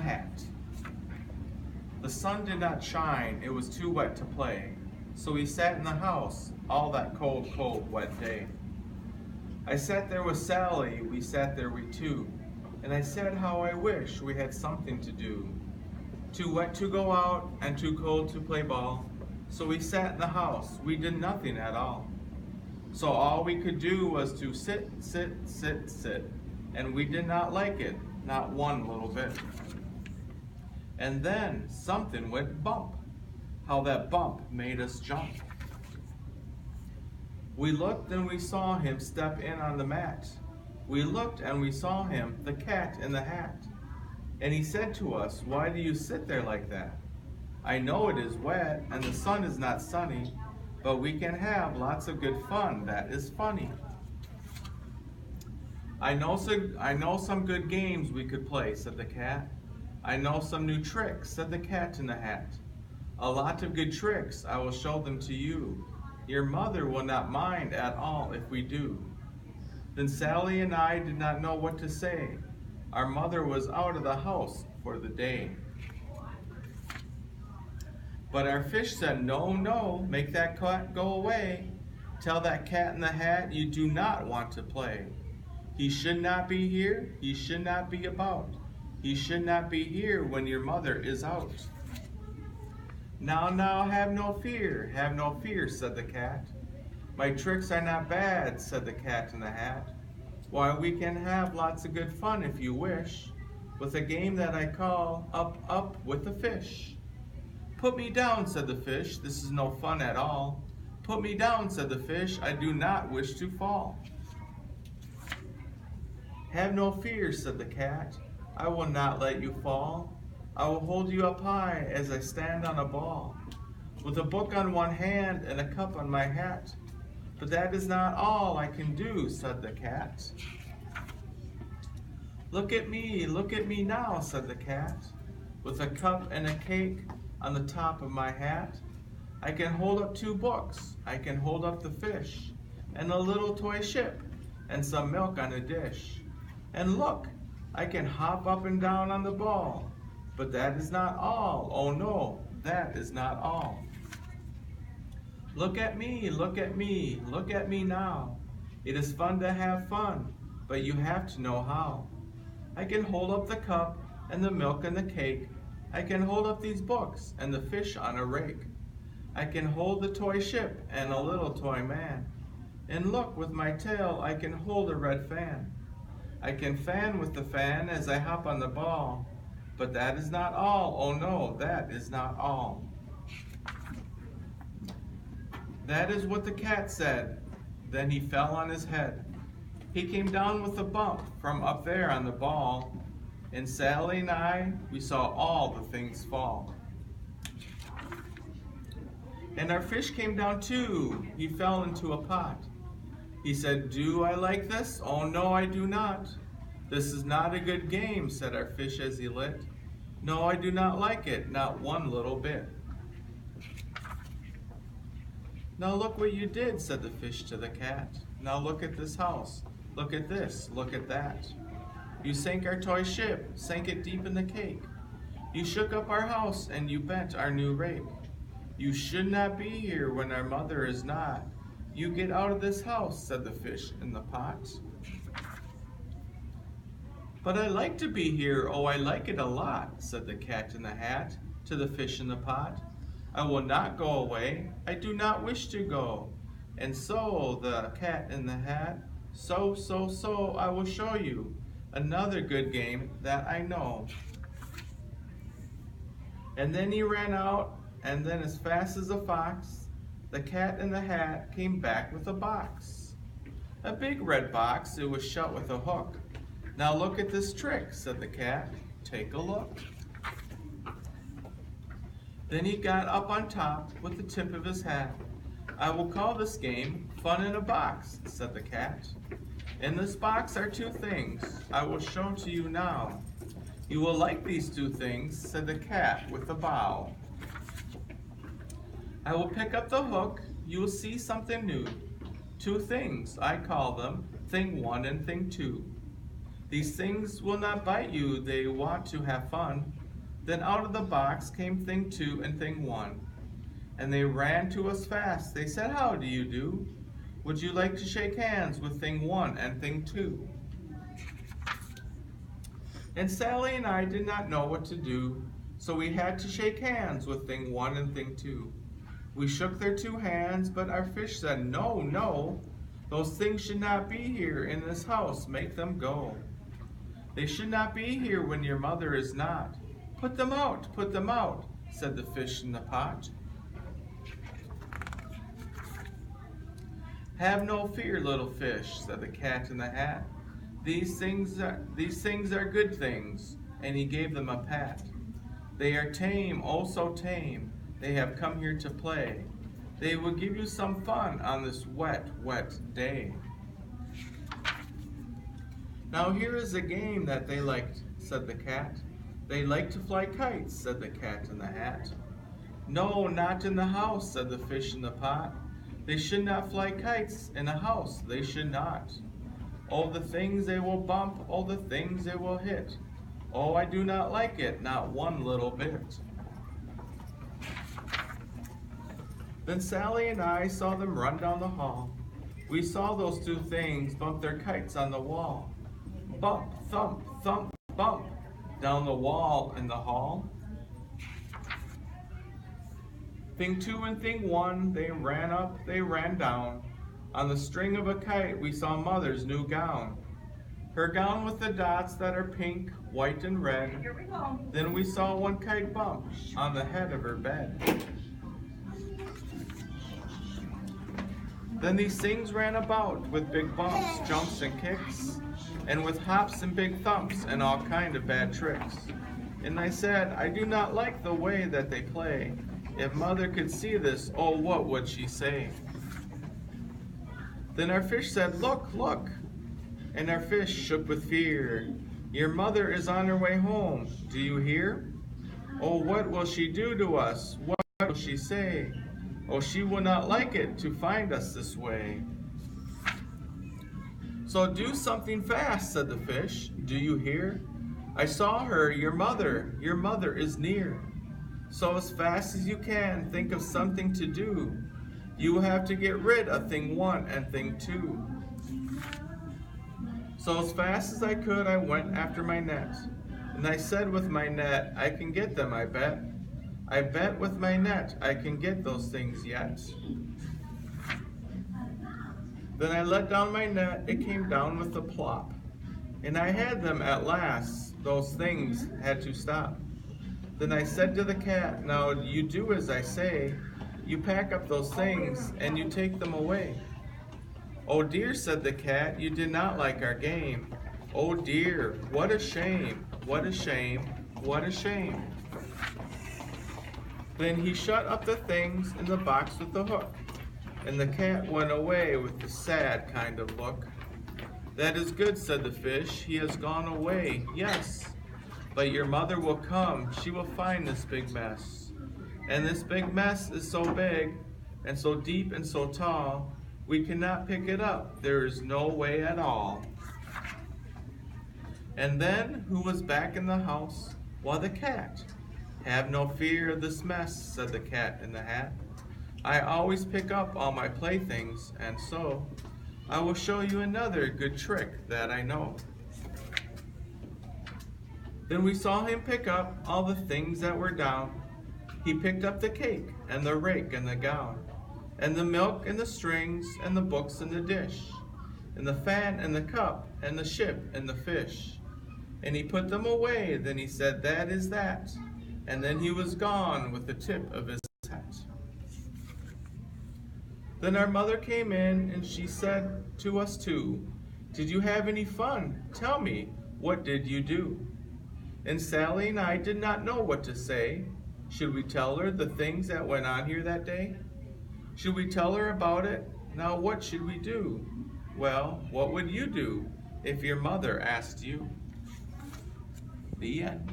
Hat. The sun did not shine, it was too wet to play, so we sat in the house all that cold, cold, wet day. I sat there with Sally, we sat there we two, and I said how I wish we had something to do. Too wet to go out and too cold to play ball, so we sat in the house, we did nothing at all. So all we could do was to sit, sit, sit, sit, and we did not like it, not one little bit. And then something went bump. How that bump made us jump. We looked and we saw him step in on the mat. We looked and we saw him, the cat in the hat. And he said to us, "Why do you sit there like that? I know it is wet and the sun is not sunny, but we can have lots of good fun, that is funny. I know some good games we could play," said the cat. "I know some new tricks," said the cat in the hat. "A lot of good tricks, I will show them to you. Your mother will not mind at all if we do." Then Sally and I did not know what to say. Our mother was out of the house for the day. But our fish said, "No, no, make that cat go away. Tell that cat in the hat you do not want to play. He should not be here, he should not be about. He should not be here when your mother is out." Now, have no fear, said the cat. "My tricks are not bad," said the cat in the hat. "Why, we can have lots of good fun if you wish, with a game that I call Up, Up with the Fish." "Put me down," said the fish, "this is no fun at all." "Put me down," said the fish, "I do not wish to fall." "Have no fear," said the cat, "I will not let you fall. I will hold you up high as I stand on a ball, with a book on one hand and a cup on my hat. But that is not all I can do," said the cat. Look at me now," said the cat, "with a cup and a cake on the top of my hat. I can hold up 2 books, I can hold up the fish, and a little toy ship, and some milk on a dish. And look, I can hop up and down on the ball. But that is not all, oh no, that is not all. Look at me now. It is fun to have fun, but you have to know how. I can hold up the cup and the milk and the cake. I can hold up these books and the fish on a rake. I can hold the toy ship and a little toy man. And look, with my tail I can hold a red fan. I can fan with the fan as I hop on the ball. But that is not all, oh no, that is not all." That is what the cat said. Then he fell on his head. He came down with a bump from up there on the ball, and Sally and I, we saw all the things fall. And our fish came down too. He fell into a pot. He said, "Do I like this? Oh no, I do not. This is not a good game," said our fish as he lit. "No, I do not like it, not one little bit." "Now look what you did," said the fish to the cat. "Now look at this house. Look at this, look at that. You sank our toy ship, sank it deep in the cake. You shook up our house and you bent our new rake. You should not be here when our mother is not. You get out of this house," said the fish in the pot. "But I like to be here, oh I like it a lot," said the cat in the hat to the fish in the pot. "I will not go away, I do not wish to go." And so the cat in the hat, so, I will show you another good game that I know." And then he ran out, and then as fast as a fox, the cat in the hat came back with a box. A big red box, it was shut with a hook. "Now look at this trick," said the cat, "take a look." Then he got up on top with the tip of his hat. "I will call this game Fun in a Box," said the cat. "In this box are 2 things I will show to you now. You will like these 2 things," said the cat with a bow. "I will pick up the hook, you will see something new. 2 things, I call them, thing 1 and thing 2. These things will not bite you, they want to have fun. Then out of the box came thing 2 and thing 1. And they ran to us fast. They said, "How do you do? Would you like to shake hands with thing 1 and thing 2? And Sally and I did not know what to do, so we had to shake hands with thing 1 and thing 2. We shook their 2 hands, but our fish said, "No, no, those things should not be here in this house. Make them go. They should not be here when your mother is not. Put them out, said the fish in the pot. Have no fear, little fish, said the cat in the hat. These things are good things, and he gave them a pat. They are tame, oh so tame. They have come here to play. They will give you some fun on this wet, wet day. Now here is a game that they liked, said the cat. They like to fly kites, said the cat in the hat. No, not in the house, said the fish in the pot. They should not fly kites in a house, they should not. Oh, the things they will bump, oh, the things they will hit. Oh, I do not like it, not one little bit. Then Sally and I saw them run down the hall. We saw those 2 things bump their kites on the wall. Bump, thump, thump, bump, down the wall in the hall. Thing 2 and thing 1, they ran up, they ran down. On the string of a kite, we saw Mother's new gown. Her gown with the dots that are pink, white, and red. Here we go. Then we saw one kite bump on the head of her bed. Then these things ran about with big bumps, jumps, and kicks, and with hops and big thumps and all kind of bad tricks. And I said, I do not like the way that they play. If Mother could see this, oh, what would she say? Then our fish said, look, look. And our fish shook with fear. Your mother is on her way home. Do you hear? Oh, what will she do to us? What will she say? Oh, she will not like it to find us this way. So do something fast, said the fish. Do you hear? I saw her, your mother is near. So as fast as you can, think of something to do. You will have to get rid of thing 1 and thing 2. So as fast as I could, I went after my net. And I said with my net, I can get them, I bet. I bet with my net, I can get those things yet. Then I let down my net, it came down with a plop. And I had them at last, those things had to stop. Then I said to the cat, now you do as I say, you pack up those things and you take them away. Oh dear, said the cat, you did not like our game. Oh dear, what a shame, what a shame, what a shame. Then he shut up the things in the box with the hook, and the cat went away with a sad kind of look. That is good, said the fish, he has gone away, yes. But your mother will come, she will find this big mess. And this big mess is so big, and so deep and so tall, we cannot pick it up, there is no way at all. And then, who was back in the house? Why, the cat. Have no fear of this mess, said the cat in the hat. I always pick up all my playthings, and so I will show you another good trick that I know. Then we saw him pick up all the things that were down. He picked up the cake, and the rake, and the gown, and the milk, and the strings, and the books, and the dish, and the fan, and the cup, and the ship, and the fish. And he put them away, then he said, that is that. And then he was gone with the tip of his hat. Then our mother came in, and she said to us two, did you have any fun? Tell me, what did you do? And Sally and I did not know what to say. Should we tell her the things that went on here that day? Should we tell her about it? Now what should we do? Well, what would you do if your mother asked you? The end.